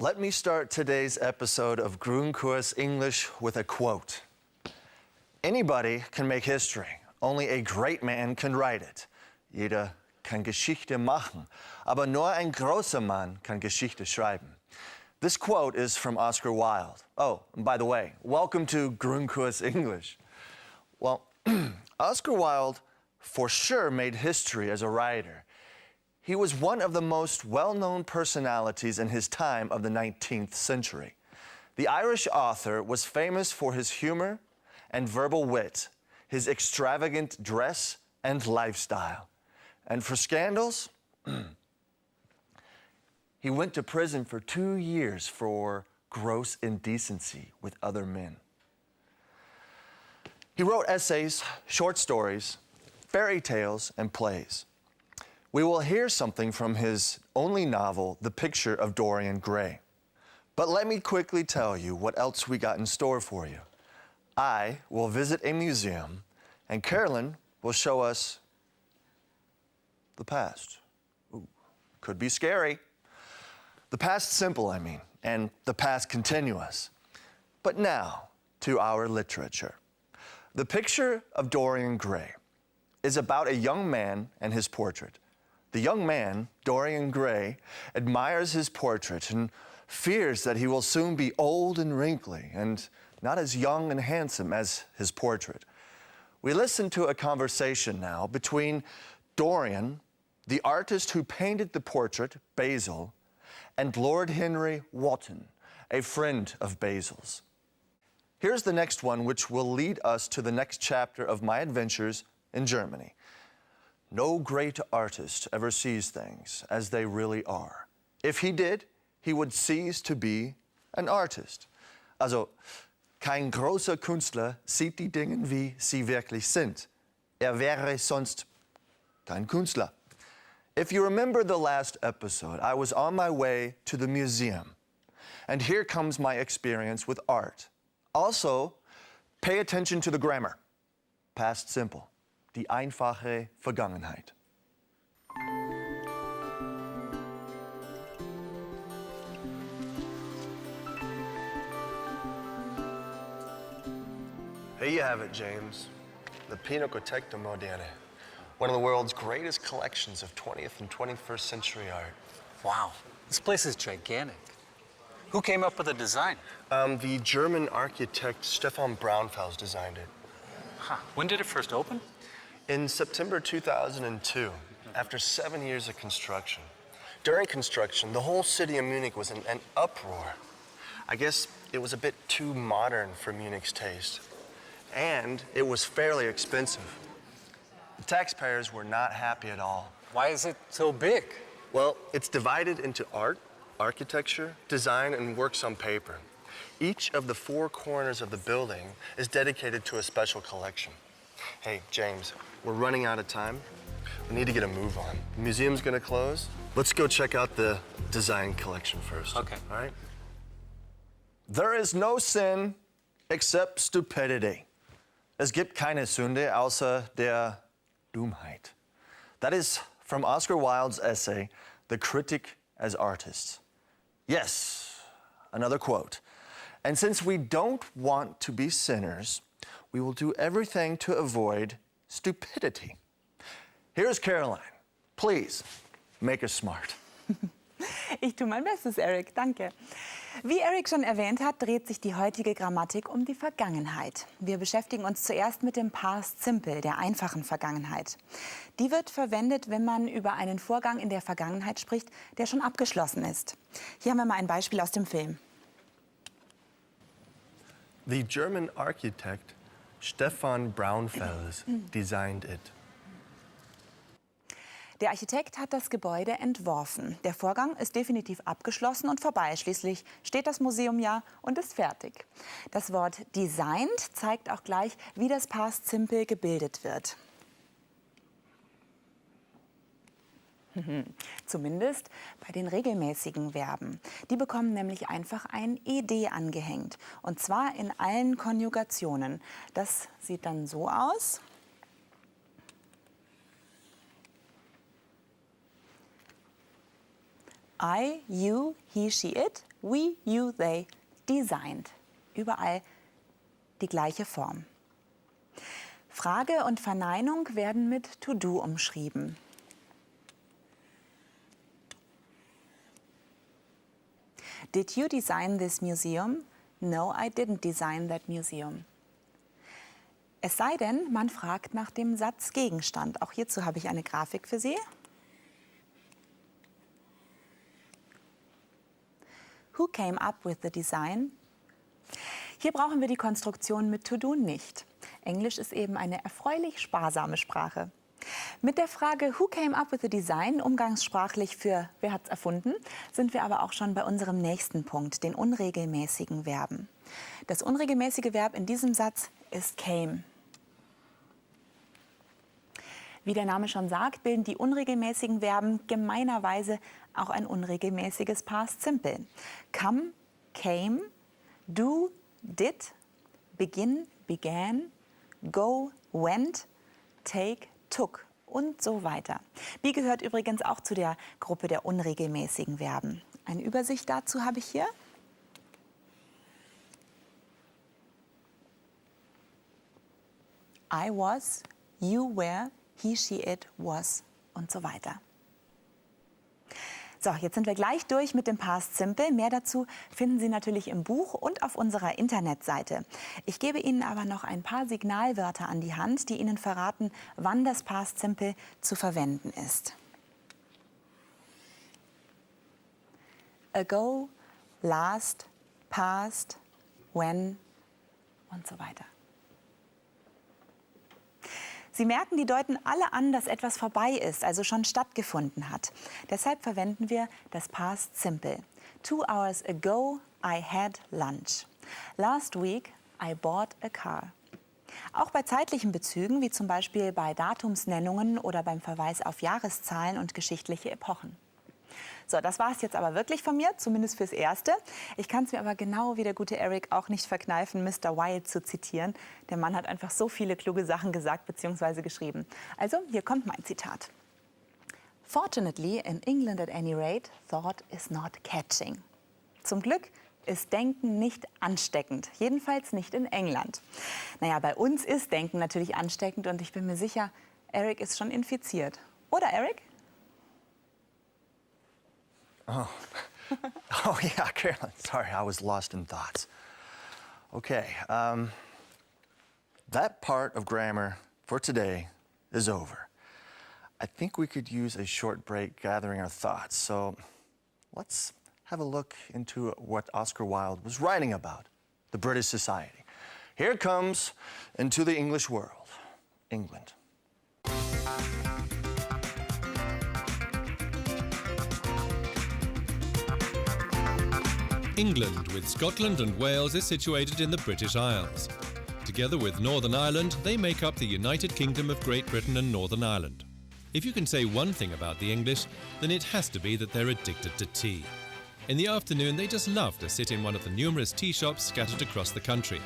Let me start today's episode of Grundkurs English with a quote. Anybody can make history, only a great man can write it. Jeder kann Geschichte machen, aber nur ein großer Mann kann Geschichte schreiben. This quote is from Oscar Wilde. Oh, and by the way, welcome to Grundkurs English. Well, Oscar Wilde for sure made history as a writer. He was one of the most well-known personalities in his time of the 19th century. The Irish author was famous for his humor and verbal wit, his extravagant dress and lifestyle. And for scandals, he went to prison for 2 years for gross indecency with other men. He wrote essays, short stories, fairy tales, and plays. We will hear something from his only novel, The Picture of Dorian Gray. But let me quickly tell you what else we got in store for you. I will visit a museum, and Carolyn will show us the past. Ooh, could be scary. The past simple, I mean, and the past continuous. But now, to our literature. The Picture of Dorian Gray is about a young man and his portrait. The young man, Dorian Gray, admires his portrait and fears that he will soon be old and wrinkly and not as young and handsome as his portrait. We listen to a conversation now between Dorian, the artist who painted the portrait, Basil, and Lord Henry Wotton, a friend of Basil's. Here's the next one, which will lead us to the next chapter of my adventures in Germany. No great artist ever sees things as they really are. If he did, he would cease to be an artist. Also, kein großer Künstler sieht die Dinge, wie sie wirklich sind. Wäre sonst kein Künstler. If you remember the last episode, I was on my way to the museum. And here comes my experience with art. Also, pay attention to the grammar. Past simple. Die einfache Vergangenheit. Here you have it, James. The Pinakothek der Moderne. One of the world's greatest collections of 20th and 21st century art. Wow, this place is gigantic. Who came up with the design? The German architect Stefan Braunfels designed it. Huh. When did it first open? In September 2002, after 7 years of construction. During construction, the whole city of Munich was in an uproar. I guess it was a bit too modern for Munich's taste. And it was fairly expensive. The taxpayers were not happy at all. Why is it so big? Well, it's divided into art, architecture, design, and works on paper. Each of the 4 corners of the building is dedicated to a special collection. Hey, James, we're running out of time. We need to get a move on. The museum's gonna close. Let's go check out the design collection first. Okay. All right? There is no sin except stupidity. Es gibt keine Sünde außer der Dummheit. That is from Oscar Wilde's essay, The Critic as Artists. Yes, another quote. And since we don't want to be sinners, we will do everything to avoid stupidity. Here's Caroline. Please, make us smart. Ich tue mein Bestes, Eric, danke. Wie Eric schon erwähnt hat, dreht sich die heutige Grammatik um die Vergangenheit. Wir beschäftigen uns zuerst mit dem Past Simple, der einfachen Vergangenheit. Die wird verwendet, wenn man über einen Vorgang in der Vergangenheit spricht, der schon abgeschlossen ist. Hier haben wir mal ein Beispiel aus dem Film. The German architect Stefan Braunfels designed it. Der Architekt hat das Gebäude entworfen. Der Vorgang ist definitiv abgeschlossen und vorbei. Schließlich steht das Museum ja und ist fertig. Das Wort designed zeigt auch gleich, wie das Past Simple gebildet wird. Zumindest bei den regelmäßigen Verben. Die bekommen nämlich einfach ein ed angehängt. Und zwar in allen Konjugationen. Das sieht dann so aus. I, you, he, she, it, we, you, they, designed. Überall die gleiche Form. Frage und Verneinung werden mit to do umschrieben. Did you design this museum? No, I didn't design that museum. Es sei denn, man fragt nach dem Satzgegenstand. Auch hierzu habe ich eine Grafik für Sie. Who came up with the design? Hier brauchen wir die Konstruktion mit to do nicht. Englisch ist eben eine erfreulich sparsame Sprache. Mit der Frage Who came up with the design, umgangssprachlich für wer hat's erfunden, sind wir aber auch schon bei unserem nächsten Punkt, den unregelmäßigen Verben. Das unregelmäßige Verb in diesem Satz ist came. Wie der Name schon sagt, bilden die unregelmäßigen Verben gemeinerweise auch ein unregelmäßiges Past Simple. Come, came, do, did, begin, began, go, went, take, took und so weiter. Be gehört übrigens auch zu der Gruppe der unregelmäßigen Verben. Eine Übersicht dazu habe ich hier. I was, you were, he, she, it, was und so weiter. So, jetzt sind wir gleich durch mit dem Past Simple. Mehr dazu finden Sie natürlich im Buch und auf unserer Internetseite. Ich gebe Ihnen aber noch ein paar Signalwörter an die Hand, die Ihnen verraten, wann das Past Simple zu verwenden ist. Ago, last, past, when und so weiter. Sie merken, die deuten alle an, dass etwas vorbei ist, also schon stattgefunden hat. Deshalb verwenden wir das Past Simple. 2 hours ago, I had lunch. Last week, I bought a car. Auch bei zeitlichen Bezügen, wie zum Beispiel bei Datumsnennungen oder beim Verweis auf Jahreszahlen und geschichtliche Epochen. So, das war es jetzt aber wirklich von mir, zumindest fürs Erste. Ich kann es mir aber genau wie der gute Eric auch nicht verkneifen, Mr. Wilde zu zitieren. Der Mann hat einfach so viele kluge Sachen gesagt bzw. geschrieben. Also, hier kommt mein Zitat. Fortunately, in England at any rate, thought is not catching. Zum Glück ist Denken nicht ansteckend, jedenfalls nicht in England. Naja, bei uns ist Denken natürlich ansteckend und ich bin mir sicher, Eric ist schon infiziert. Oder, Eric? Oh yeah, Carolyn, sorry, I was lost in thoughts. Okay, that part of grammar for today is over. I think we could use a short break gathering our thoughts, so let's have a look into what Oscar Wilde was writing about, the British society. Here it comes into the English world, England. England, with Scotland and Wales, is situated in the British Isles. Together with Northern Ireland, they make up the United Kingdom of Great Britain and Northern Ireland. If you can say one thing about the English, then it has to be that they're addicted to tea. In the afternoon, they just love to sit in one of the numerous tea shops scattered across the country.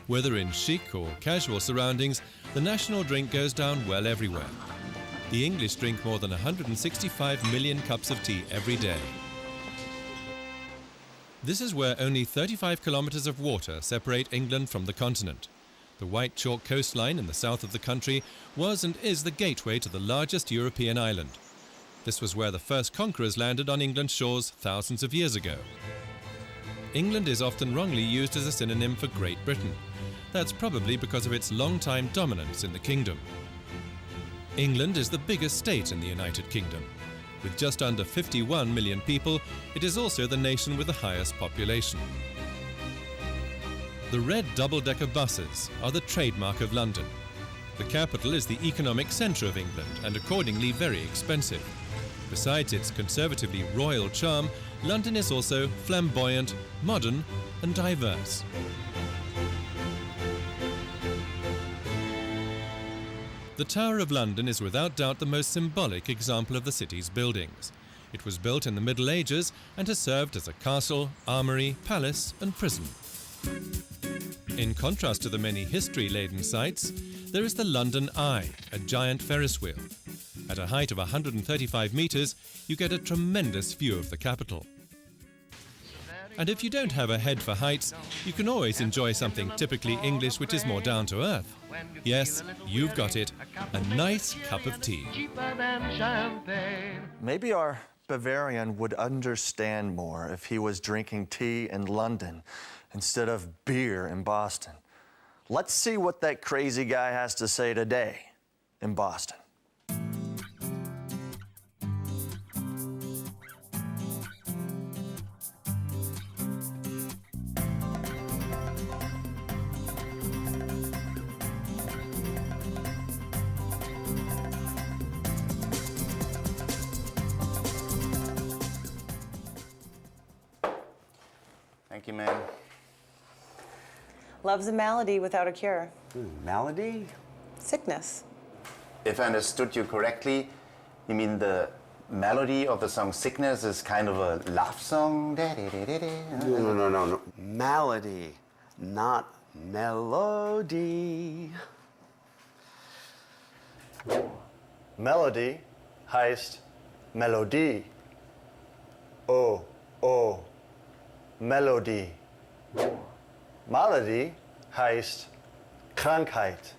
Whether in chic or casual surroundings, the national drink goes down well everywhere. The English drink more than 165 million cups of tea every day. This is where only 35 kilometers of water separate England from the continent. The white chalk coastline in the south of the country was and is the gateway to the largest European island. This was where the first conquerors landed on England's shores thousands of years ago. England is often wrongly used as a synonym for Great Britain. That's probably because of its long-time dominance in the kingdom. England is the biggest state in the United Kingdom. With just under 51 million people, it is also the nation with the highest population. The red double-decker buses are the trademark of London. The capital is the economic centre of England and accordingly very expensive. Besides its conservatively royal charm, London is also flamboyant, modern and diverse. The Tower of London is without doubt the most symbolic example of the city's buildings. It was built in the Middle Ages and has served as a castle, armoury, palace and prison. In contrast to the many history-laden sites, there is the London Eye, a giant Ferris wheel. At a height of 135 meters, you get a tremendous view of the capital. And if you don't have a head for heights, you can always enjoy something typically English which is more down to earth. Yes, you've got it, a nice cup of tea. Maybe our Bavarian would understand more if he was drinking tea in London instead of beer in Boston. Let's see what that crazy guy has to say today in Boston. Thank you, ma'am. Love's a malady without a cure. Melody? Sickness. If I understood you correctly, you mean the melody of the song Sickness is kind of a love song? No. Malady, not melody. Melody heißt Melodie. Oh, Melodie. Malady heißt Krankheit.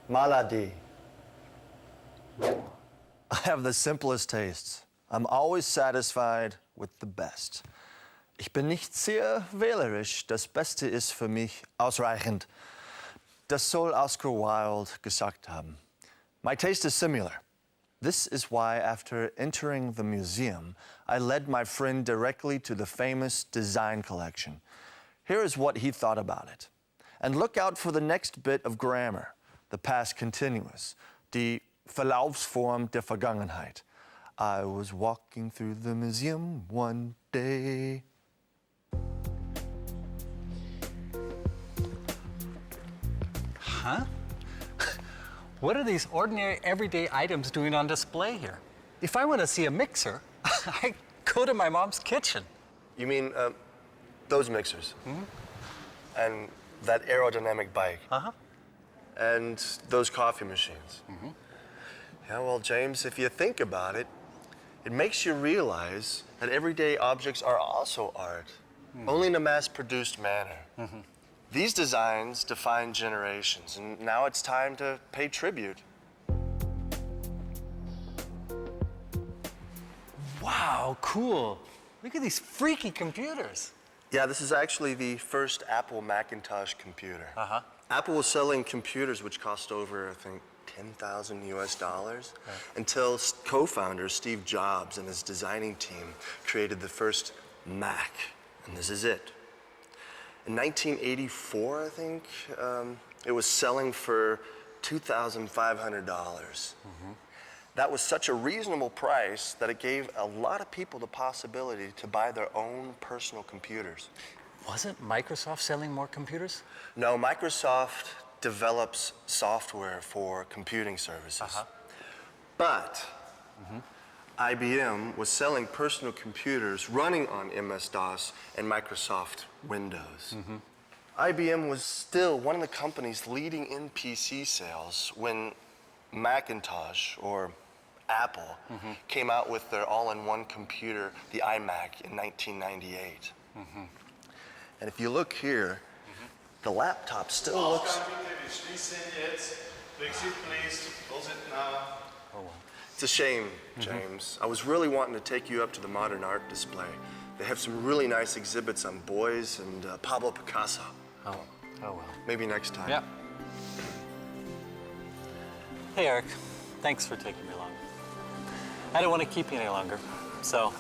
Malady. I have the simplest tastes. I'm always satisfied with the best. Ich bin nicht sehr wählerisch. Das Beste ist für mich ausreichend. Das soll Oscar Wilde gesagt haben. My taste is similar. This is why, after entering the museum, I led my friend directly to the famous design collection. Here is what he thought about it. And look out for the next bit of grammar, the past continuous, die Verlaufsform der Vergangenheit. I was walking through the museum one day. Huh? What are these ordinary, everyday items doing on display here? If I want to see a mixer, I go to my mom's kitchen. You mean those mixers? Mm-hmm. And that aerodynamic bike? Uh-huh. And those coffee machines? Mm-hmm. Yeah, well, James, if you think about it, it makes you realize that everyday objects are also art, only in a mass-produced manner. Mm-hmm. These designs define generations, and now it's time to pay tribute. Wow, cool. Look at these freaky computers. Yeah, this is actually the first Apple Macintosh computer. Uh-huh. Apple was selling computers which cost over, I think, $10,000 US, until co-founder Steve Jobs and his designing team created the first Mac, and this is it. In 1984, I think, it was selling for $2,500. Mm-hmm. That was such a reasonable price that it gave a lot of people the possibility to buy their own personal computers. Wasn't Microsoft selling more computers? No, Microsoft develops software for computing services. Uh-huh. But IBM was selling personal computers running on MS-DOS and Microsoft Windows. Mm-hmm. IBM was still one of the companies leading in PC sales when Macintosh, or Apple, came out with their all-in-one computer, the iMac, in 1998. Mm-hmm. And if you look here, the laptop still looks... It's a shame, James. I was really wanting to take you up to the modern art display. They have some really nice exhibits on Beuys and Pablo Picasso. Oh well. Maybe next time. Yeah. Hey, Eric. Thanks for taking me along. I don't want to keep you any longer, so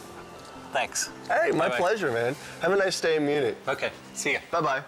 thanks. Hey, my Bye-bye. pleasure, man. Have a nice day in Munich. Okay, see ya. Bye-bye.